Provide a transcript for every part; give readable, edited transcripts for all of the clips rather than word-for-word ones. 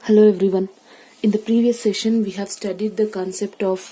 Hello everyone. In the previous session, we have studied the concept of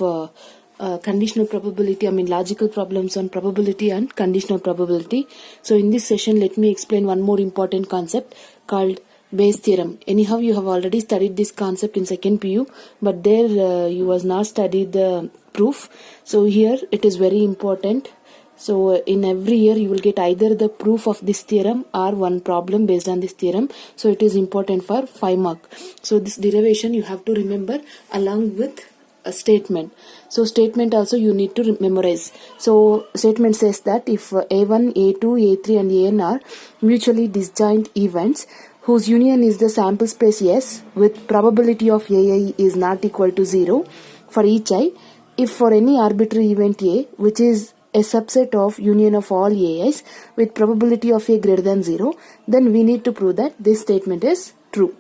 conditional probability, logical problems on probability and conditional probability. So in this session, let me explain one more important concept called Bayes theorem. Anyhow, you have already studied this concept in second PU, but there you was not studied the proof. So here it is very important. So in every year you will get either the proof of this theorem or one problem based on this theorem. So it is important for 5 mark. So this derivation you have to remember along with a statement. So statement also you need to memorize. So statement says that if A1, A2, A3 and An are mutually disjoint events whose union is the sample space S with probability of AI is not equal to 0 for each I, if for any arbitrary event A which is a subset of union of all AIs with probability of A greater than 0, then we need to prove that this statement is true.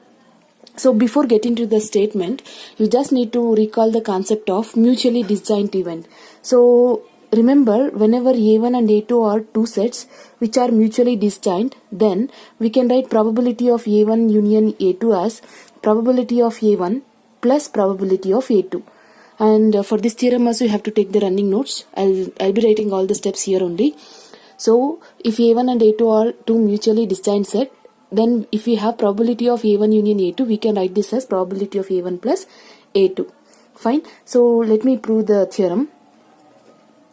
So before getting to the statement, you just need to recall the concept of mutually disjoint event. So remember, whenever A1 and A2 are two sets which are mutually disjoint, then we can write probability of A1 union A2 as probability of A1 plus probability of A2. And for this theorem also you have to take the running notes. I'll be writing all the steps here only. So if A1 and A2 are two mutually disjoint set, then if we have probability of A1 union A2, we can write this as probability of A1 plus A2. Fine. So let me prove the theorem.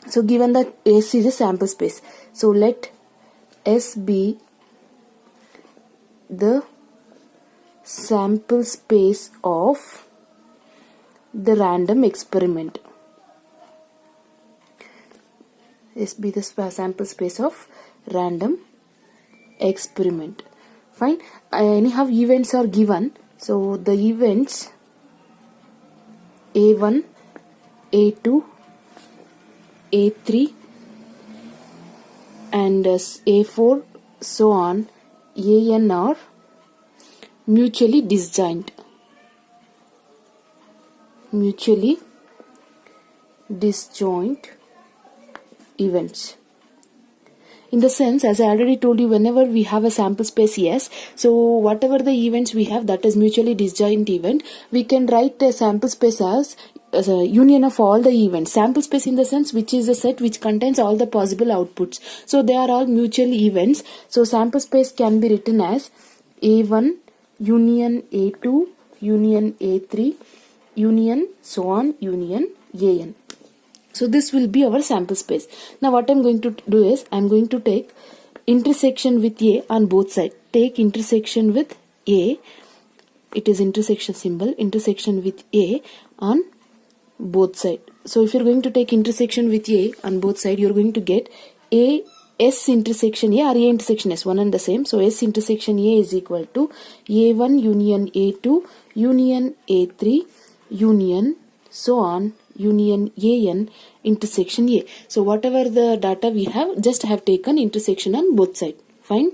So given that S is a sample space, so let S be the sample space of the random experiment. S be the sample space of random experiment. Fine. Anyhow, events are given. So the events A1, A2, A3 and A4 so on An are mutually disjoint. Mutually disjoint events. In the sense, as I already told you, whenever we have a sample space S, so whatever the events we have that is mutually disjoint event, we can write a sample space as a union of all the events. Sample space in the sense which is a set which contains all the possible outputs. So they are all mutual events. So sample space can be written as A1 union A2 union A3 union so on union An. So this will be our sample space. Now what I'm going to do is I'm going to take intersection with A on both sides. Take intersection with A, it is intersection symbol, intersection with A on both sides. So if you're going to take intersection with A on both sides, you're going to get A S intersection A or A intersection S, one and the same. So S intersection A is equal to A1 union A2 union A3 union so on union An intersection A. So whatever the data we have, just have taken intersection on both sides. Fine.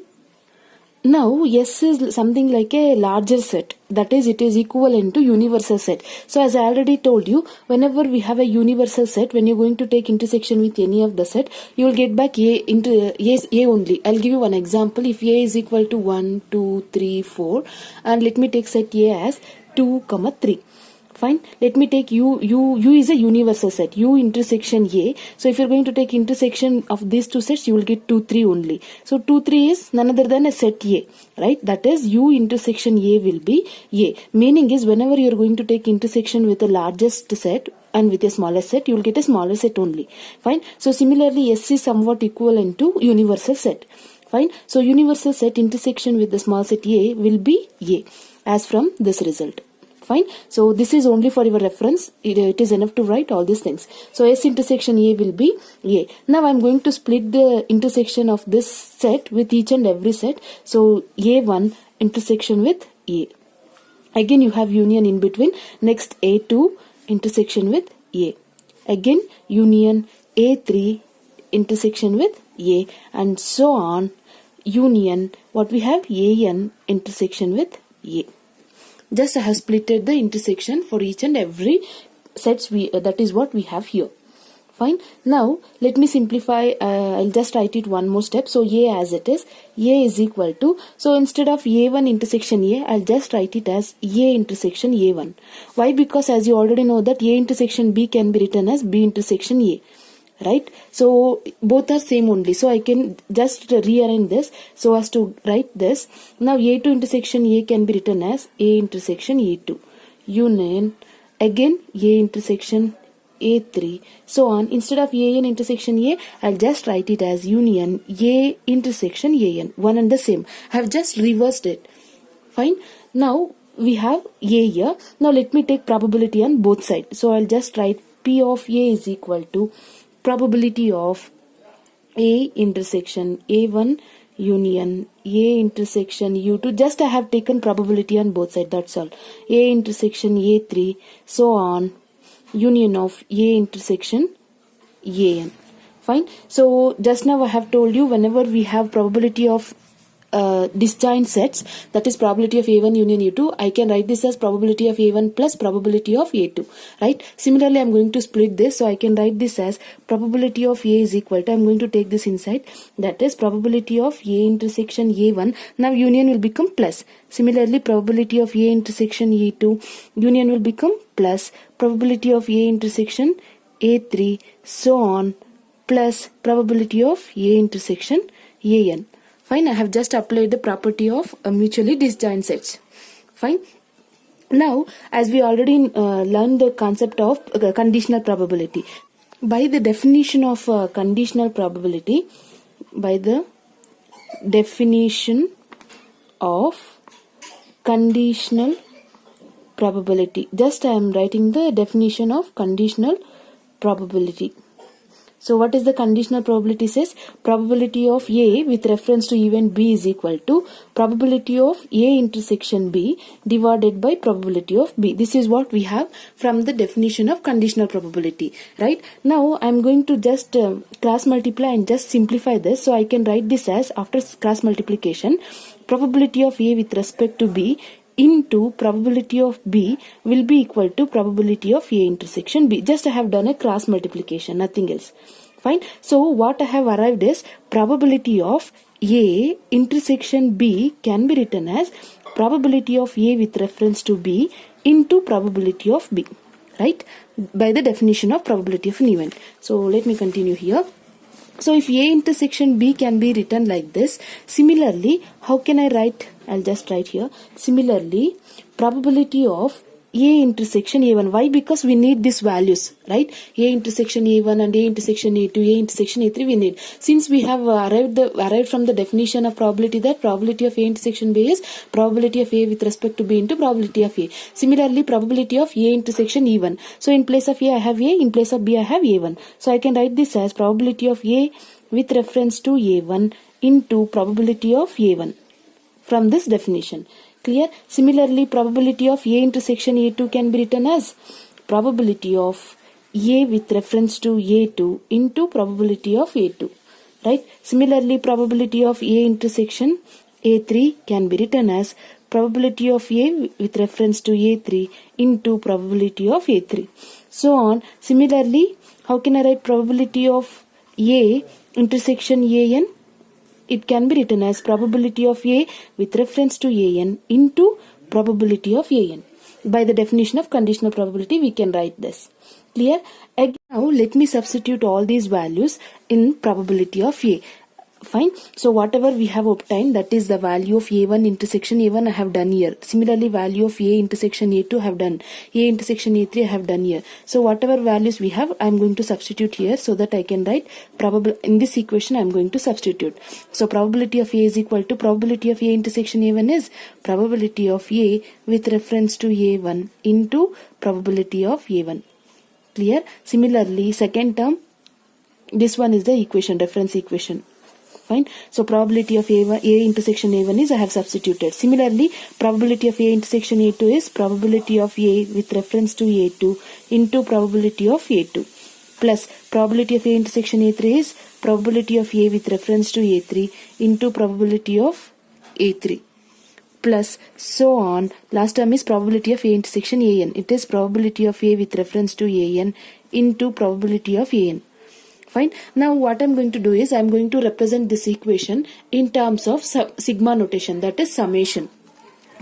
Now S is something like a larger set, that is it is equivalent to universal set. So as I already told you, whenever we have a universal set, when you're going to take intersection with any of the set, you will get back A into A only. I'll give you one example. If A is equal to 1, 2, 3, 4 and let me take set A as 2, 3. Fine. Let me take U is a universal set. U intersection A. So if you're going to take intersection of these two sets, you will get 2, 3 only. So 2, 3 is none other than a set A. Right? That is U intersection A will be A. Meaning is whenever you're going to take intersection with the largest set and with a smaller set, you will get a smaller set only. Fine. So similarly, S is somewhat equivalent to universal set. Fine. So universal set intersection with the small set A will be A as from this result. Fine. So this is only for your reference. It is enough to write all these things. So S intersection A will be A. Now I'm going to split the intersection of this set with each and every set. So A1 intersection with A. Again you have union in between. Next A2 intersection with A. Again union A3 intersection with A and so on union what we have An intersection with A. Just I have splitted the intersection for each and every sets that is what we have here. Fine. Now let me simplify. I'll just write it one more step. So A as it is. A is equal to. So instead of A1 intersection A, I'll just write it as A intersection A1. Why? Because as you already know that A intersection B can be written as B intersection A. Right? So both are same only. So I can just rearrange this so as to write this. Now A2 intersection A can be written as A intersection A2. Union again A intersection A3, so on. Instead of AN intersection A, I'll just write it as union A intersection AN, one and the same. I have just reversed it. Fine. Now we have A here. Now let me take probability on both sides. So I'll just write P of A is equal to probability of A intersection A1 union A intersection U2. Just I have taken probability on both sides, that's all. A intersection A3, so on, union of A intersection AN. Fine. So just now I have told you whenever we have probability of disjoint sets, that is probability of A1 union A2, I can write this as probability of A1 plus probability of A2, right? Similarly, I'm going to split this, so I can write this as probability of A is equal to, I'm going to take this inside, that is probability of A intersection A1. Now union will become plus. Similarly, probability of A intersection A2, union will become plus probability of A intersection A3, so on, plus probability of A intersection AN. Fine, I have just applied the property of mutually disjoint sets. Fine. Now, as we already learned the concept of conditional probability. By the definition of conditional probability, by the definition of conditional probability, just I am writing the definition of conditional probability. So what is the conditional probability says? Probability of A with reference to event B is equal to probability of A intersection B divided by probability of B. This is what we have from the definition of conditional probability, right? Now I am going to just cross multiply and just simplify this. So I can write this as, after cross multiplication, probability of A with respect to B into probability of B will be equal to probability of A intersection B. Just I have done a cross multiplication, nothing else. Fine. So what I have arrived is probability of A intersection B can be written as probability of A with reference to B into probability of B, right? By the definition of probability of an event. So let me continue here. So if A intersection B can be written like this, similarly, how can I write? I'll just write here. Similarly, probability of A intersection A1. Why? Because we need these values, right? A intersection A1 and A intersection A2, A intersection A3 we need. Since we have arrived from the definition of probability that probability of A intersection B is probability of A with respect to B into probability of A. Similarly, probability of A intersection E1. So in place of A I have A, in place of B I have A1. So I can write this as probability of A with reference to A1 into probability of A1 from this definition. Clear? Similarly, probability of A intersection A2 can be written as probability of A with reference to A2 into probability of A2. Right? Similarly, probability of A intersection A3 can be written as probability of A with reference to A3 into probability of A3. So on. Similarly, how can I write probability of A intersection AN? It can be written as probability of A with reference to AN into probability of AN. By the definition of conditional probability, we can write this. Clear? Again, now let me substitute all these values in probability of A. Fine. So whatever we have obtained, that is the value of A1 intersection A1 I have done here. Similarly, value of A intersection A2 I have done. A intersection A3 I have done here. So whatever values we have, I am going to substitute here so that I can write probable. In this equation I am going to substitute. So probability of A is equal to probability of A intersection A1 is probability of A with reference to A1 into probability of A1. Clear? Similarly, second term, this one is the equation, reference equation. Fine. So probability of A intersection A1 is I have substituted. Similarly, probability of A intersection A2 is probability of A with reference to A2 into probability of A2 plus probability of A intersection A3 is probability of A with reference to A3 into probability of A3 plus so on. Last term is probability of A intersection AN. It is probability of A with reference to AN into probability of AN. Fine. Now what I'm going to do is I'm going to represent this equation in terms of sigma notation, that is summation.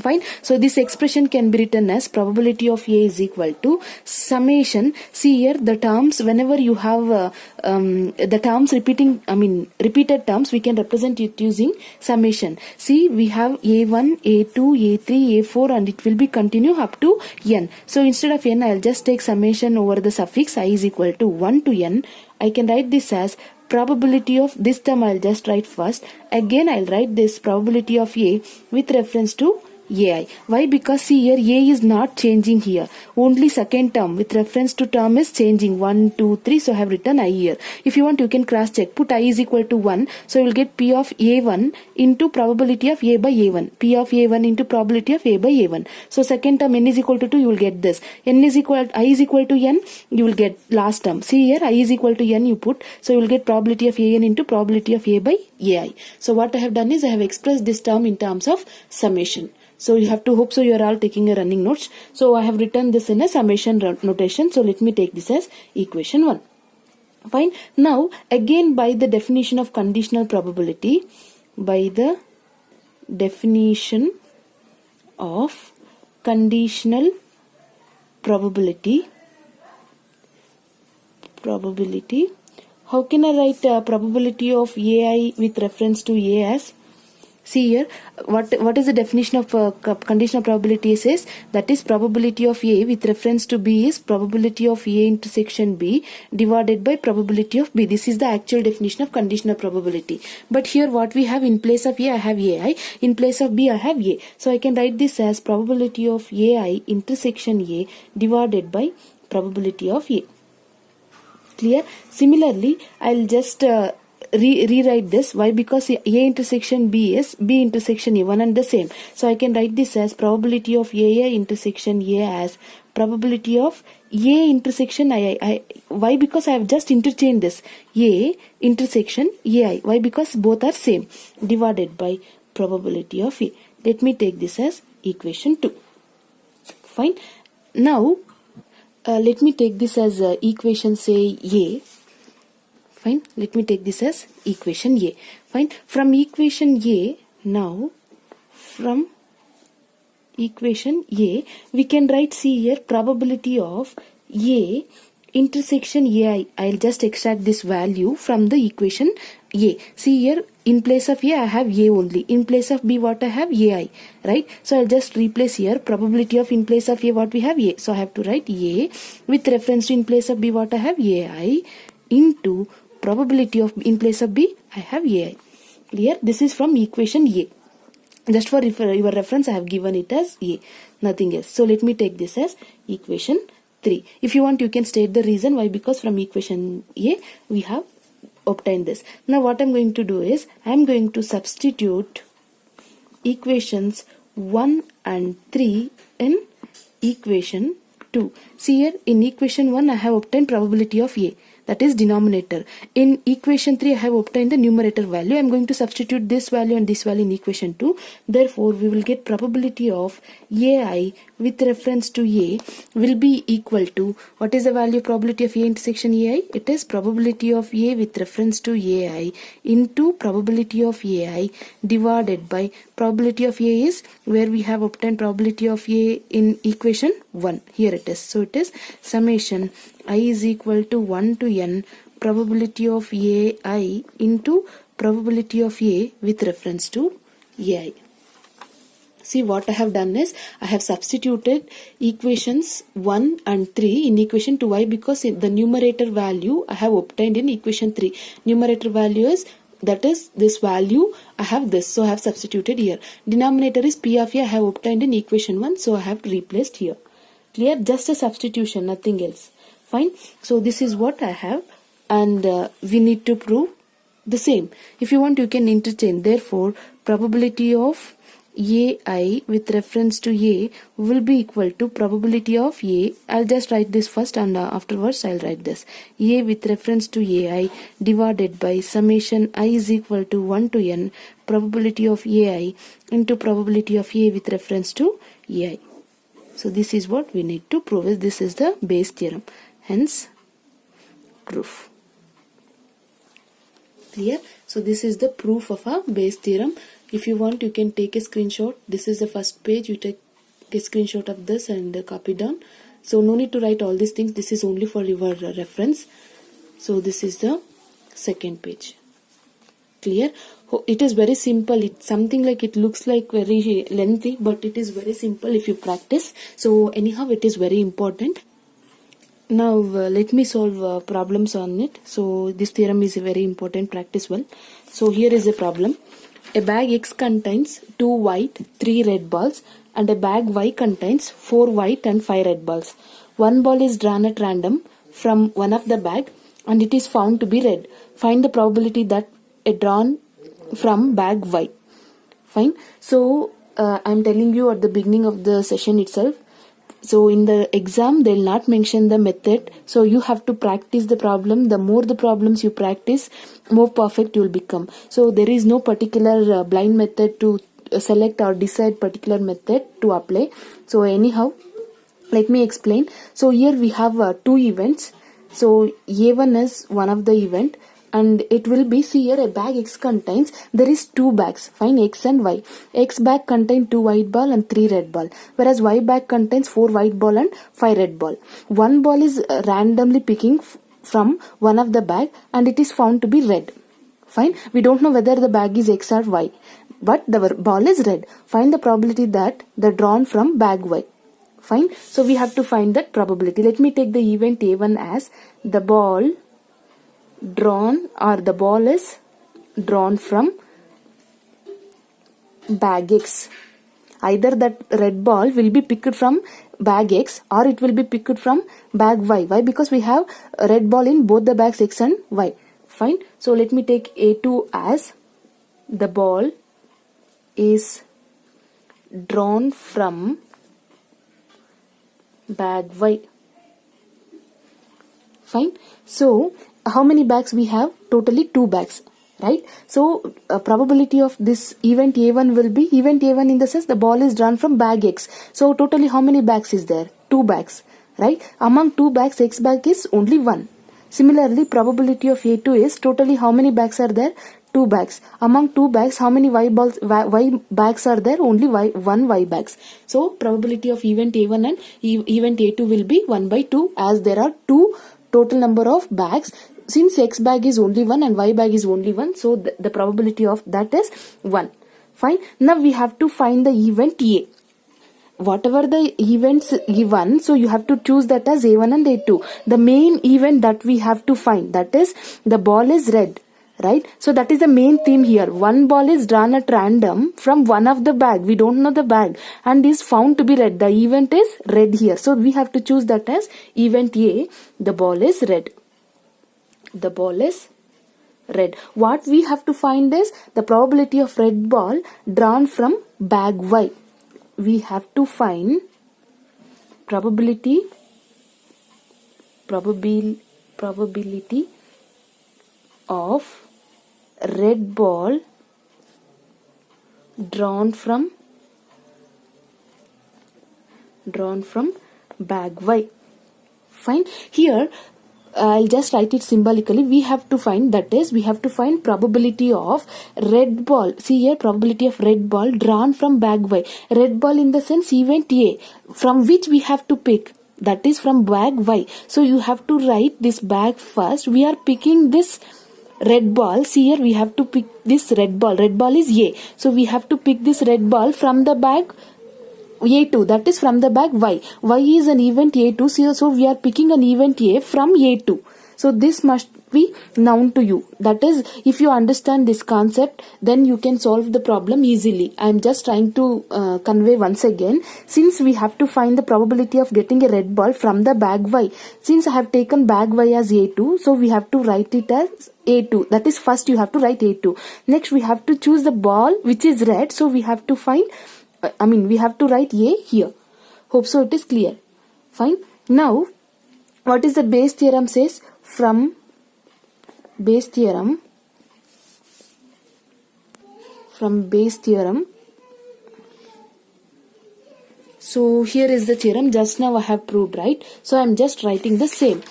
Fine. So this expression can be written as probability of A is equal to summation. See here the terms, whenever you have the terms repeated terms, we can represent it using summation. See, we have A1, A2, A3, A4 and it will be continue up to n. So instead of n, I'll just take summation over the suffix I is equal to 1 to n. I can write this as probability of this term. I'll just write first. Again I'll write this probability of A with reference to AI. Why? Because see here A is not changing here. Only second term with reference to term is changing. 1, 2, 3. So I have written I here. If you want, you can cross check. Put I is equal to 1. So you will get P of A1 into probability of A by A1. P of A1 into probability of A by A1. So second term n is equal to 2. You will get this. I is equal to n. You will get last term. See here I is equal to n you put. So you will get probability of an into probability of A by AI. So what I have done is I have expressed this term in terms of summation. So you have to hope so you are all taking a running notes. So I have written this in a summation notation. So let me take this as equation 1. Fine. Now again by the definition of conditional probability, by the definition of conditional probability, how can I write probability of AI with reference to A as? See here, what is the definition of conditional probability says? That is probability of A with reference to B is probability of A intersection B divided by probability of B. This is the actual definition of conditional probability. But here what we have, in place of A I have AI, in place of B I have A. So I can write this as probability of AI intersection A divided by probability of A. Clear? Similarly, I'll just rewrite this. Why? Because A intersection B is B intersection A, one and the same. So I can write this as probability of AI intersection A as probability of A intersection I. Why? Because I have just interchanged this A intersection AI. Why? Because both are same, divided by probability of A. Let me take this as equation 2. Fine. Now let me take this as equation say A. Fine. Let me take this as equation A. Fine. From equation A, now from equation A, we can write, see here, probability of A intersection AI. I'll just extract this value from the equation A. See here, in place of A, I have A only. In place of B, what I have? AI. Right? So I'll just replace here probability of, in place of A, what we have? A. So I have to write A with reference to, in place of B, what I have? AI into probability of, in place of B, I have AI. Clear? This is from equation A. Just for your reference, I have given it as A. Nothing else. So let me take this as equation 3. If you want, you can state the reason why. Because from equation A, we have obtained this. Now what I'm going to do is, I'm going to substitute equations 1 and 3 in equation 2. See here, in equation 1, I have obtained probability of A. That is denominator. In equation 3, I have obtained the numerator value. I am going to substitute this value and this value in equation 2. Therefore, we will get probability of AI with reference to A will be equal to, what is the value of probability of A intersection AI? It is probability of A with reference to AI into probability of AI divided by probability of A is where we have obtained probability of A in equation 1. Here it is. So it is summation I is equal to 1 to n probability of AI into probability of A with reference to AI. See, what I have done is, I have substituted equations 1 and 3 in equation 2. Why? Because the numerator value I have obtained in equation 3. Numerator value is, that is this value, I have this. So I have substituted here. Denominator is P of A I have obtained in equation 1. So I have replaced here. Clear? Just a substitution, nothing else. Fine. So this is what I have, and we need to prove the same. If you want, you can interchange. Therefore, probability of AI with reference to A will be equal to probability of A. I'll just write this first, and afterwards I'll write this. A with reference to AI divided by summation I is equal to 1 to n probability of AI into probability of A with reference to AI. So this is what we need to prove. This is the Bayes theorem. Hence, proof. Clear? So this is the proof of a Bayes theorem. If you want, you can take a screenshot. This is the first page. You take a screenshot of this and copy down. So no need to write all these things. This is only for your reference. So this is the second page. Clear? It is very simple. It's something like it looks like very lengthy, but it is very simple if you practice. So anyhow, it is very important. Now let me solve problems on it. So this theorem is very important. Practice well. So here is a problem. A bag X contains 2 white, 3 red balls, and a bag Y contains 4 white and 5 red balls. One ball is drawn at random from one of the bag and it is found to be red. Find the probability that a drawn from bag Y. Fine. So I'm telling you at the beginning of the session itself. So in the exam they'll not mention the method. So you have to practice the problem. The more the problems you practice, more perfect you'll become. So there is no particular blind method to select or decide particular method to apply. So anyhow, let me explain. So here we have 2 events. So A1 is one of the event. And it will be, see here a bag X contains, there is 2 bags, fine, X and Y. X bag contains 2 white ball and 3 red ball, whereas Y bag contains 4 white ball and 5 red ball. One ball is randomly picking from one of the bag and it is found to be red. Fine, we don't know whether the bag is X or Y, but the ball is red. Find the probability that the drawn from bag Y. Fine, so we have to find that probability. Let me take the event A1 as the ball drawn, or the ball is drawn from bag X. Either that red ball will be picked from bag X or it will be picked from bag Y. Why? Because we have a red ball in both the bags X and Y. Fine. So let me take A2 as the ball is drawn from bag Y. Fine. So how many bags we have? Totally 2 bags, right? So probability of this event A1 will be, event A1 in the sense the ball is drawn from bag X. So totally how many bags is there? 2 bags, right? Among 2 bags, X bag is only 1. Similarly, probability of A2 is totally how many bags are there? 2 bags. Among 2 bags, how many Y bags are there? Only 1 Y bags. So probability of event A1 and event A2 will be 1 by 2, as there are 2 total number of bags. Since X bag is only 1 and Y bag is only 1, so the probability of that is 1. Fine. Now we have to find the event A. Whatever the events given, so you have to choose that as A1 and A2. The main event that we have to find, that is the ball is red, right? So that is the main theme here. One ball is drawn at random from one of the bag. We don't know the bag and is found to be red. The event is red here. So we have to choose that as event A. The ball is red. The ball is red. What we have to find is the probability of red ball drawn from bag Y. We have to find probability of red ball drawn from bag Y. Fine. Here I'll just write it symbolically. We have to find, that is, we have to find probability of red ball. See here, probability of red ball drawn from bag Y. Red ball in the sense event A, from which we have to pick, that is from bag Y. So you have to write this bag first. We are picking this red ball. See here, we have to pick this red ball. Red ball is A. So we have to pick this red ball from the bag A2, that is from the bag Y. Y is an event A2, so we are picking an event A from A2. So this must be known to you. That is, if you understand this concept, then you can solve the problem easily. I am just trying to convey once again. Since we have to find the probability of getting a red ball from the bag Y. Since I have taken bag Y as A2, so we have to write it as A2. That is, first you have to write A2. Next we have to choose the ball which is red. So we have to find, we have to write A here. Hope so it is clear. Fine. Now, what is the Bayes theorem says? From Bayes theorem, so here is the theorem. Just now I have proved, right? So I am just writing the same.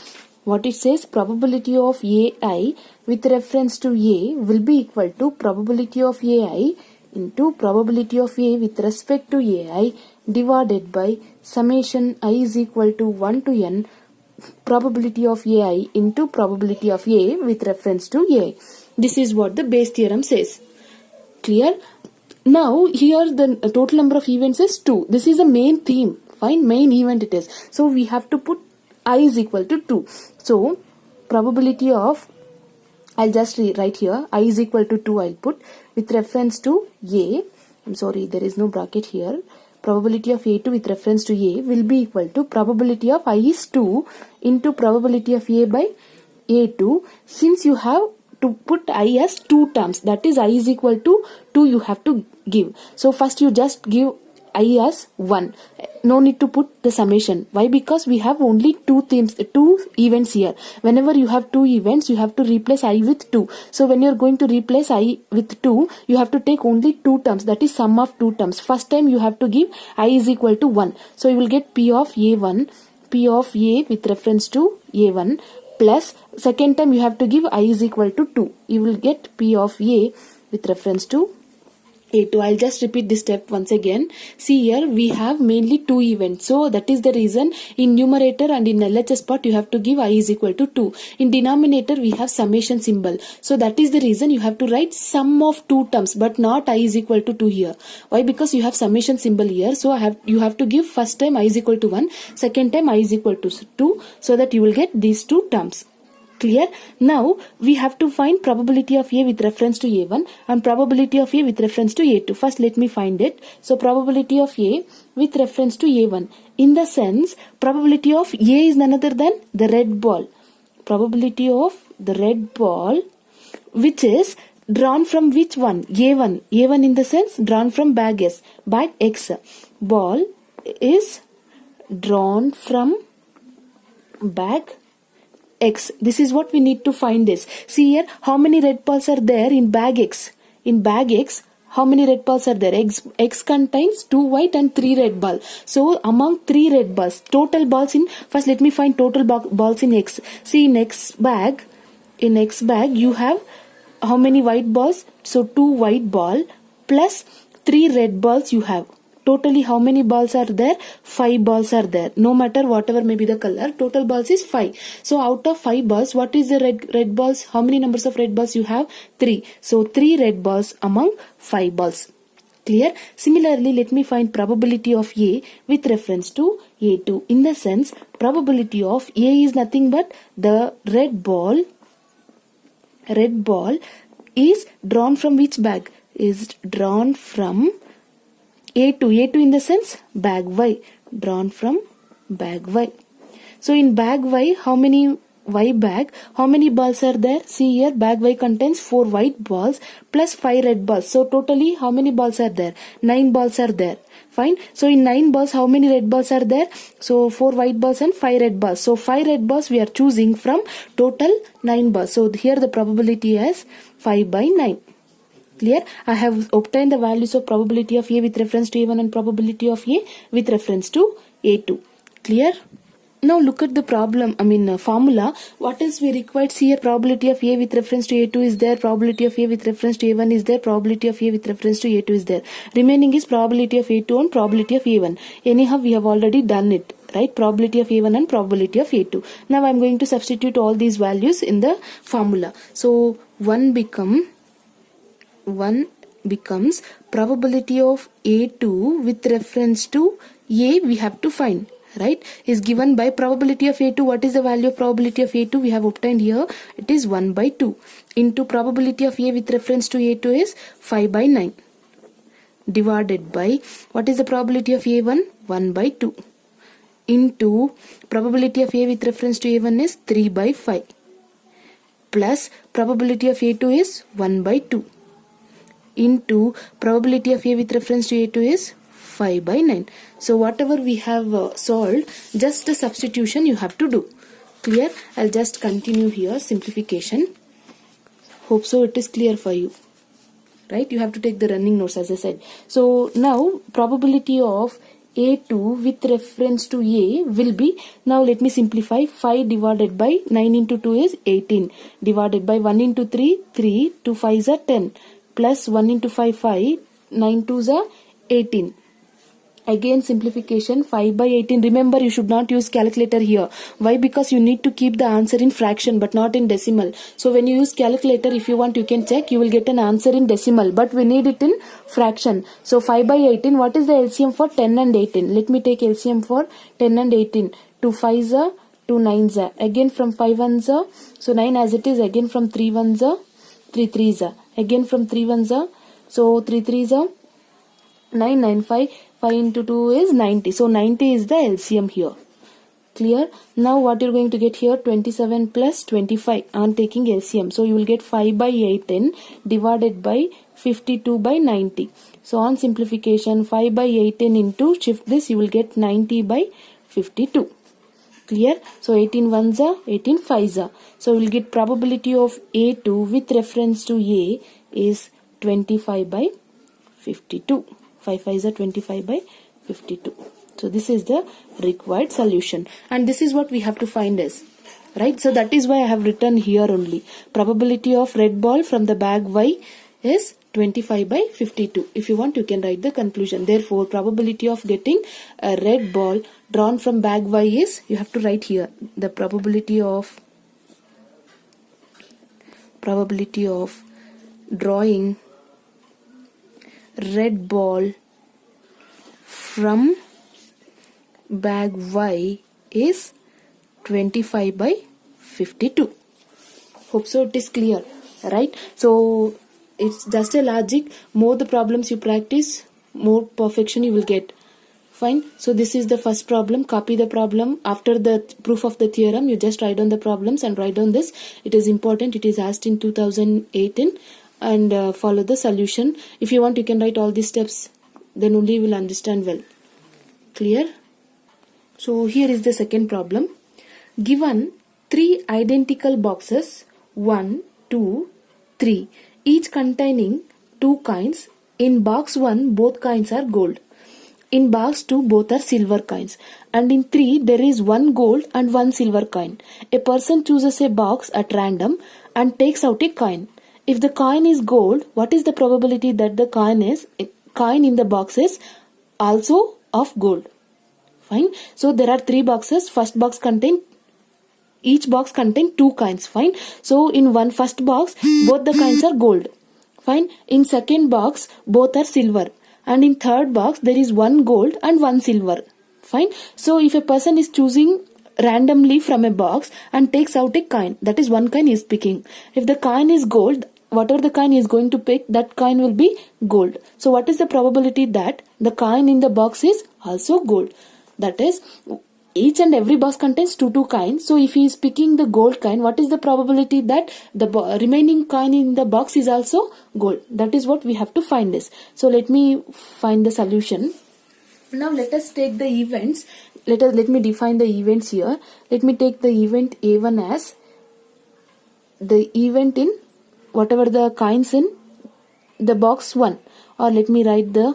what it says, probability of AI with reference to A will be equal to probability of AI into probability of A with respect to AI divided by summation I is equal to 1 to n probability of AI into probability of A with reference to A. This is what the Bayes theorem says. Clear? Now here the total number of events is 2. This is the main theme. Fine, main event it is. So we have to put I is equal to 2. So probability of, I'll just write here, I is equal to 2 I'll put with reference to A. I'm sorry, there is no bracket here. Probability of A2 with reference to A will be equal to probability of I is 2 into probability of A by A2. Since you have to put I as 2 terms, that is I is equal to 2 you have to give. So first you just give I as 1. No need to put the summation. Why? Because we have only 2 events here. Whenever you have 2 events, you have to replace I with 2. So when you are going to replace I with 2, you have to take only 2 terms. That is sum of 2 terms. First time you have to give I is equal to 1. So you will get P of A1, P of A with reference to A1 plus second time you have to give I is equal to 2. You will get P of A with reference to A2. I'll just repeat this step once again. See here we have mainly 2 events. So that is the reason in numerator and in LHS part you have to give I is equal to 2. In denominator we have summation symbol. So that is the reason you have to write sum of 2 terms but not I is equal to 2 here. Why? Because you have summation symbol here. So you have to give first time I is equal to 1, second time I is equal to 2 so that you will get these 2 terms. Clear? Now we have to find probability of A with reference to A1 and probability of A with reference to A2. First let me find it. So probability of A with reference to A1. In the sense, probability of A is none other than the red ball. Probability of the red ball, which is drawn from which one? A1. A1 in the sense drawn from bag S. Bag X. Ball is drawn from bag X. This is what we need to find this. See here, how many red balls are there in bag X? In bag X, how many red balls are there? X contains 2 white and 3 red balls. So among 3 red balls, total balls in, first let me find total balls in X. See in X bag you have how many white balls? So 2 white ball plus 3 red balls you have. Totally how many balls are there? 5 balls are there. No matter whatever may be the color, total balls is 5. So out of 5 balls, what is the red balls? How many numbers of red balls you have? 3. So 3 red balls among 5 balls. Clear? Similarly, let me find probability of A with reference to A2. In the sense, probability of A is nothing but the red ball is drawn from which bag? Is drawn from A2 in the sense bag Y, drawn from bag Y. So in bag Y, how many Y bag, how many balls are there? See here, bag Y contains 4 white balls plus 5 red balls. So totally how many balls are there? 9 balls are there. Fine. So in 9 balls, how many red balls are there? So 4 white balls and 5 red balls. So 5 red balls we are choosing from total 9 balls. So here the probability is 5 by 9. Clear? I have obtained the values of probability of A with reference to A1 and probability of A with reference to A2. Clear? Now look at the formula. What else we required? See here, probability of A with reference to A2 is there, probability of A with reference to A1 is there, probability of A with reference to A2 is there. Remaining is probability of A2 and probability of A1. Anyhow, we have already done it. Right? Probability of A1 and probability of A2. Now I am going to substitute all these values in the formula. So 1 becomes probability of A2 with reference to A we have to find, right, is given by probability of A2. What is the value of probability of A2 we have obtained here? It is 1 by 2 into probability of A with reference to A2 is 5 by 9 divided by what is the probability of A1? 1 by 2 into probability of A with reference to A1 is 3 by 5 plus probability of A2 is 1 by 2 into probability of A with reference to A2 is 5 by 9. So whatever we have solved, just a substitution you have to do. Clear? I'll just continue here, simplification. Hope so it is clear for you. Right? You have to take the running notes as I said. So now probability of A2 with reference to A will be, now let me simplify, 5 divided by 9 into 2 is 18, divided by 1 into 3, 3, 2 5s are 10, plus 1 into 5, 5, 9 2s are 18. Again simplification, 5 by 18. Remember, you should not use calculator here. Why? Because you need to keep the answer in fraction but not in decimal. So when you use calculator, if you want, you can check, you will get an answer in decimal, but we need it in fraction. So 5 by 18, what is the LCM for 10 and 18? Let me take LCM for 10 and 18. 2 5s are, 2 9s are. Again from 5 1s are, so 9 as it is. Again from 3 1s are, 3 3s are. Again from 3 1s are, so 3 3s are, 9 9 5. 5 into 2 is 90. So 90 is the LCM here. Clear? Now what you're going to get here, 27 plus 25. I'm taking LCM. So you will get 5 by 18 divided by 52 by 90. So on simplification, 5 by 18 into, shift this, you will get 90 by 52. Clear? So 18 ones are, 18 5s are. So we'll get probability of A2 with reference to A is 25 by 52. 5 5s are 25 by 52. So this is the required solution, and this is what we have to find is, right? So that is why I have written here only. Probability of red ball from the bag Y is 25 by 52. If you want, you can write the conclusion. Therefore, probability of getting a red ball drawn from bag Y is, you have to write here, the probability of drawing red ball from bag Y is 25 by 52. Hope so it is clear, right? So it's just a logic. More the problems you practice, more perfection you will get. Fine. So this is the first problem. Copy the problem. After the proof of the theorem, you just write down the problems and write down this. It is important. It is asked in 2018. And follow the solution. If you want, you can write all these steps, then only you will understand well. Clear? So here is the second problem. Given 3 identical boxes, 1, 2, 3, each containing 2 coins. In box 1, both coins are gold. In box 2, both are silver coins. And in 3, there is 1 gold and 1 silver coin. A person chooses a box at random and takes out a coin. If the coin is gold, what is the probability that the coin in the box is also of gold? Fine. So there are 3 boxes. First box each box contains 2 coins. Fine. So in first box, both the coins are gold. Fine. In second box, both are silver. And in third box, there is 1 gold and 1 silver. Fine. So if a person is choosing randomly from a box and takes out a coin, that is, 1 coin is picking. If the coin is gold, whatever the coin is going to pick, that coin will be gold. So what is the probability that the coin in the box is also gold? That is, each and every box contains 2 coins. So if he is picking the gold coin, what is the probability that the remaining coin in the box is also gold? That is what we have to find this. So let me find the solution. Now let us take the events. Let me define the events here. Let me take the event A1 as the event in whatever the coins in the box 1, or let me write the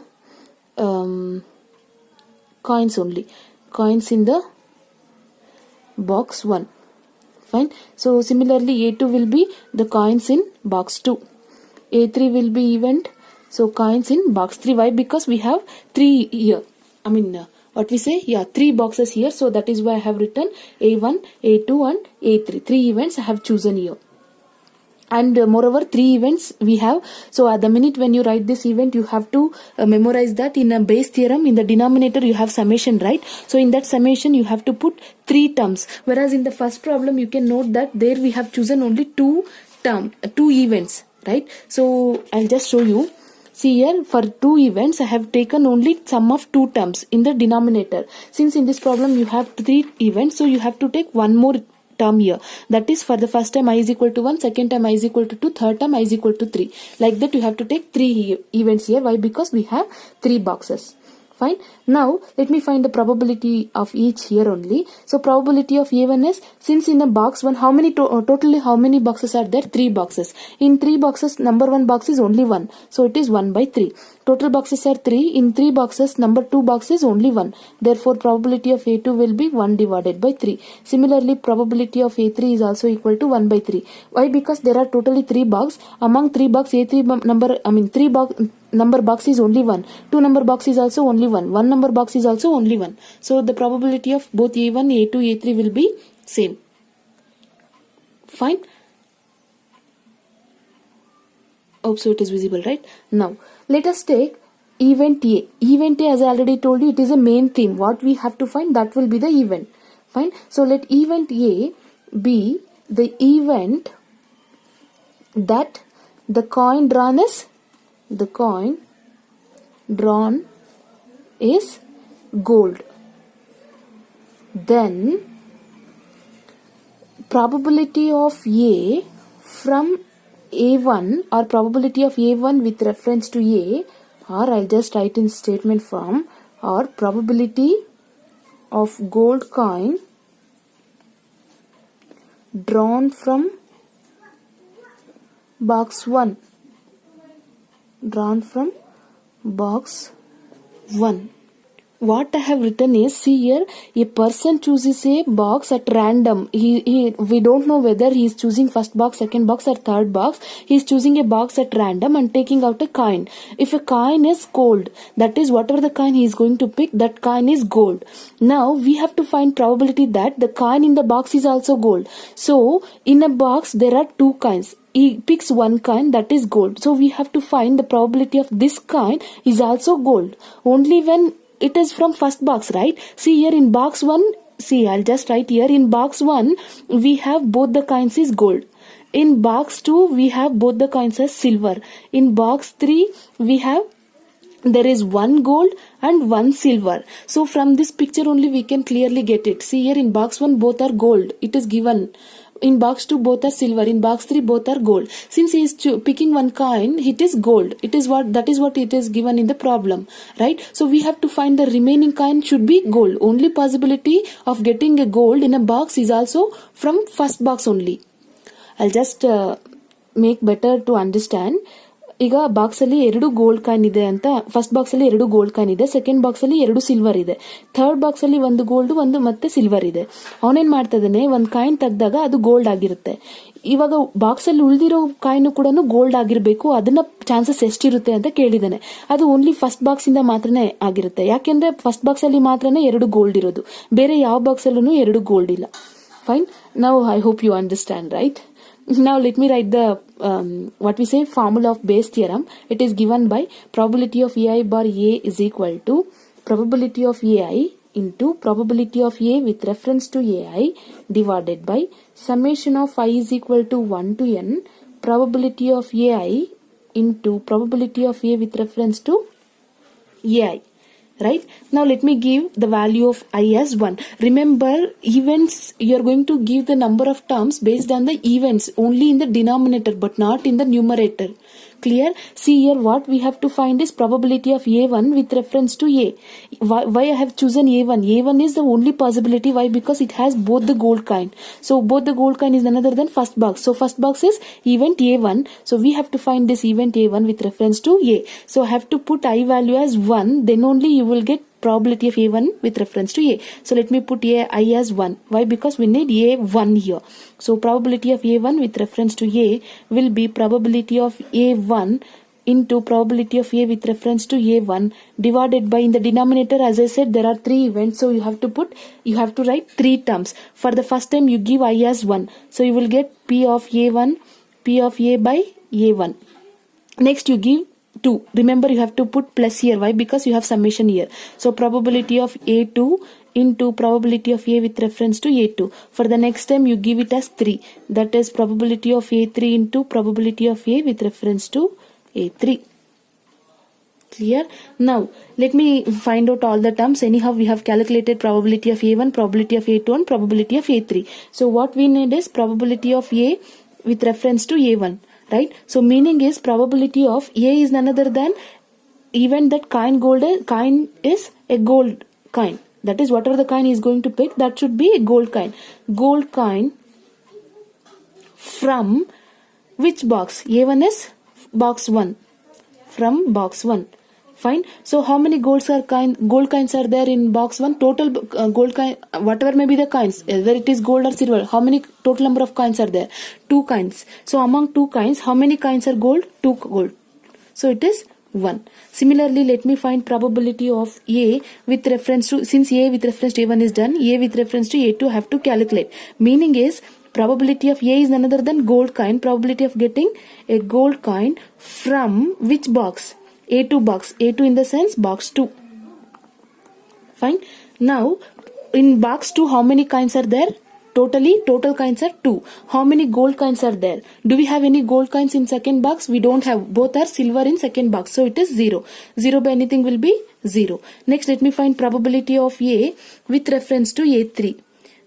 coins only. Coins in the box 1. Fine. So similarly, A2 will be the coins in box 2. A3 will be event. So coins in box 3. Why? Because we have 3 here. What we say? Yeah, 3 boxes here. So that is why I have written A1, A2 and A3. 3 events I have chosen here. And moreover, 3 events we have. So at the minute when you write this event, you have to memorize that in a base theorem. In the denominator, you have summation, right? So in that summation, you have to put 3 terms. Whereas in the first problem, you can note that there we have chosen only 2 events, right? So I'll just show you. See here, for 2 events, I have taken only sum of 2 terms in the denominator. Since in this problem, you have 3 events, so you have to take 1 more term here. That is, for the first time I is equal to 1, second time I is equal to 2, third time I is equal to 3. Like that you have to take 3 events here. Why? Because we have 3 boxes. Fine. Now let me find the probability of each here only. So probability of A1 is, since in a box 1, how many totally how many boxes are there? 3 boxes. In 3 boxes, number 1 box is only 1. So it is 1 by 3. Total boxes are 3. In 3 boxes, number 2 box is only 1. Therefore probability of A2 will be 1 divided by 3. Similarly, probability of A3 is also equal to 1 by 3. Why? Because there are totally 3 boxes. Among 3 boxes, A3 number, 3 box number box is only 1. 2 number box is also only 1. 1 number box is also only 1. So the probability of both A1, A2, A3 will be same. Fine. Hope so it is visible, right? Now let us take event A. Event A, as I already told you, it is a main theme. What we have to find, that will be the event. Fine. So let event A be the event that the coin drawn is gold. Then probability of A from A1, or probability of A1 with reference to A, or I'll just write in statement form, or probability of gold coin drawn from box 1. What I have written is, see here, a person chooses a box at random. We don't know whether he is choosing first box, second box, or third box. He is choosing a box at random and taking out a coin. If a coin is gold, that is whatever the coin he is going to pick, that coin is gold. Now we have to find probability that the coin in the box is also gold. So in a box there are 2 coins. He picks one coin, that is gold. So we have to find the probability of this coin is also gold only when it is from first box, right? See here in box 1, see, I'll just write here, in box 1 we have both the coins is gold. In box 2 we have both the coins as silver. In box 3 we have, there is 1 gold and 1 silver. So from this picture only we can clearly get it. See here in box 1 both are gold, it is given. In box 2 both are silver. In box 3 both are gold. Since he is picking one coin, it is gold. That is what it is given in the problem, right? So we have to find the remaining coin should be gold. Only possibility of getting a gold in a box is also from first box only. I'll just make better to understand. ಈಗ box ಅಲ್ಲಿ 2 gold coin ಇದೆ ಅಂತ, first box ಅಲ್ಲಿ 2 gold coin ಇದೆ, second box ಅಲ್ಲಿ 2 silver ಇದೆ, third box ಅಲ್ಲಿ 1 gold 1 ಮತ್ತೆ ಸಿಲ್ವರ್ ಇದೆ. ಅವನೇನ್ ಮಾಡ್ತಾ ಇದ್ದಾನೆ, 1 ಕಾಯಿನ್ ತೆಗೆದಾಗ ಅದು ಗೋಲ್ಡ್ ಆಗಿರುತ್ತೆ. ಇವಾಗ ಬಾಕ್ಸ್ ಅಲ್ಲಿ ಉಳಿದಿರೋ ಕಾಯಿನ್ ಕೂಡ ಗೋಲ್ಡ್ ಆಗಿರ್ಬೇಕು, ಅದನ್ನ ಚಾನ್ಸಸ್ ಎಷ್ಟಿರುತ್ತೆ ಅಂತ ಕೇಳಿದಾನೆ. ಅದು ಓನ್ಲಿ ಫಸ್ಟ್ ಬಾಕ್ಸ್ ಇಂದ ಮಾತ್ರನೇ ಆಗಿರುತ್ತೆ. ಯಾಕೆಂದ್ರೆ ಫಸ್ಟ್ ಬಾಕ್ಸ್ ಅಲ್ಲಿ ಮಾತ್ರನೇ 2 ಗೋಲ್ಡ್ ಇರೋದು, ಬೇರೆ ಯಾವ ಬಾಕ್ಸ್ ಅಲ್ಲೂ 2 ಗೋಲ್ಡ್ ಇಲ್ಲ. Fine. Now I hope you understand, right? Now let me write the what we say formula of Bayes theorem. It is given by probability of AI bar A is equal to probability of AI into probability of A with reference to AI divided by summation of I is equal to 1 to n probability of AI into probability of A with reference to AI. Right? Now let me give the value of I as 1. Remember, events, you are going to give the number of terms based on the events only in the denominator but not in the numerator. Clear? See here, what we have to find is probability of A1 with reference to A. Why I have chosen A1? A1 is the only possibility. Why? Because it has both the gold coin. So both the gold coin is none other than first box. So first box is event A1. So we have to find this event A1 with reference to A. So I have to put I value as 1. Then only you will get probability of A1 with reference to A. So let me put I as 1. Why? Because we need A1 here. So probability of A1 with reference to A will be probability of A1 into probability of A with reference to A1 divided by, in the denominator, as I said, there are 3 events. So you have to write 3 terms. For the first time you give I as 1. So you will get P of A1, P of A by A1. Next you give 2. Remember, you have to put plus here. Why? Because you have summation here. So probability of A2 into probability of A with reference to A2. For the next time you give it as 3. That is probability of A3 into probability of A with reference to A3. Clear? Now let me find out all the terms. Anyhow we have calculated probability of A1, probability of A2 and probability of A3. So what we need is probability of A with reference to A1. Right? So meaning is probability of A is none other than event that coin is a gold coin. That is, whatever the coin is going to pick, that should be a gold coin. Gold coin from which box? A1 is box 1. From box 1. Fine. So how many gold coins are there in box 1? Total gold coin, whatever may be the coins, whether it is gold or silver, how many total number of coins are there? 2 coins. So among 2 coins, how many coins are gold? 2 gold. So it is 1. Similarly, let me find probability of A with reference to, since A with reference to A1 is done, A with reference to A2 have to calculate. Meaning is, probability of A is none other than gold coin. Probability of getting a gold coin from which box? A2 box. A2 in the sense box 2. Fine. Now, in box 2, how many coins are there? Total coins are 2. How many gold coins are there? Do we have any gold coins in second box? We don't have. Both are silver in second box. So it is 0. 0 by anything will be 0. Next, let me find probability of A with reference to A3.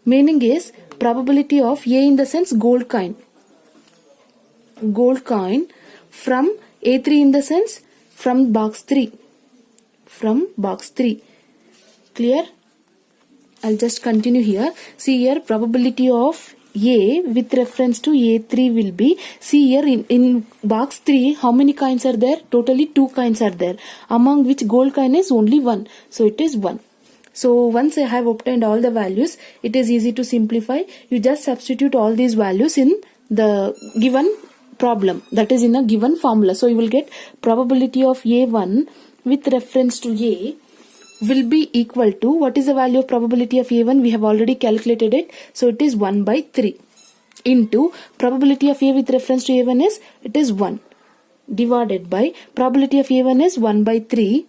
Meaning is, probability of A in the sense gold coin. Gold coin from A3 in the sense from box 3. From box 3. Clear? I'll just continue here. See here, probability of A with reference to A3 will be, see here in box 3, how many coins are there? Totally 2 coins are there. Among which gold coin is only 1. So it is 1. So once I have obtained all the values, it is easy to simplify. You just substitute all these values in the given problem, that is in a given formula. So you will get probability of A1 with reference to A will be equal to, what is the value of probability of A1? We have already calculated it. So it is 1 by 3 into probability of A with reference to A1 is, it is 1 divided by probability of A1 is 1 by 3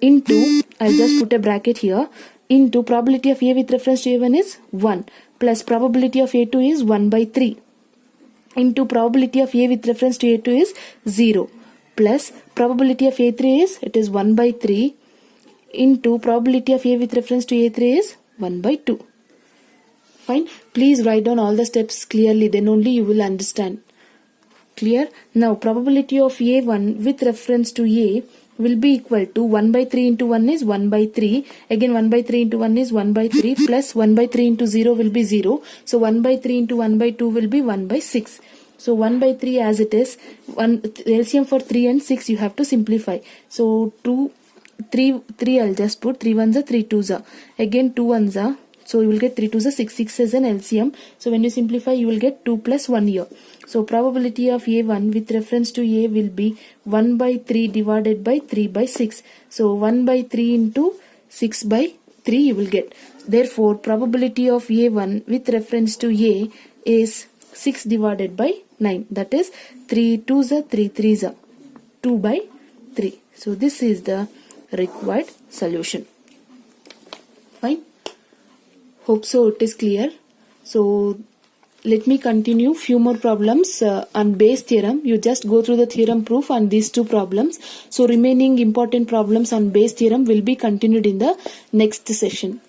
into, I'll just put a bracket here, into probability of A with reference to A1 is 1 plus probability of A2 is 1 by 3 into probability of A with reference to A2 is 0 plus probability of A3 is, it is 1 by 3 into probability of A with reference to A3 is 1 by 2. Fine. Please write down all the steps clearly, then only you will understand. Clear? Now probability of A1 with reference to A will be equal to 1 by 3 into 1 is 1 by 3. Again 1 by 3 into 1 is 1 by 3 plus 1 by 3 into 0 will be 0. So 1 by 3 into 1 by 2 will be 1 by 6. So 1 by 3 as it is, LCM for 3 and 6 you have to simplify. So 3 I'll just put 3 ones are 3 twos are. Again 2 ones are. So you will get 3 twos are 6. 6 is an LCM. So when you simplify you will get 2 plus 1 here. So probability of A1 with reference to A will be 1 by 3 divided by 3 by 6. So 1 by 3 into 6 by 3 you will get. Therefore probability of A1 with reference to A is 6 divided by 9. That is 3 twos are 3 threes are 2 by 3. So this is the required solution. Fine. Hope so it is clear. So let me continue few more problems on Bayes theorem. You just go through the theorem proof on these 2 problems. So remaining important problems on Bayes theorem will be continued in the next session.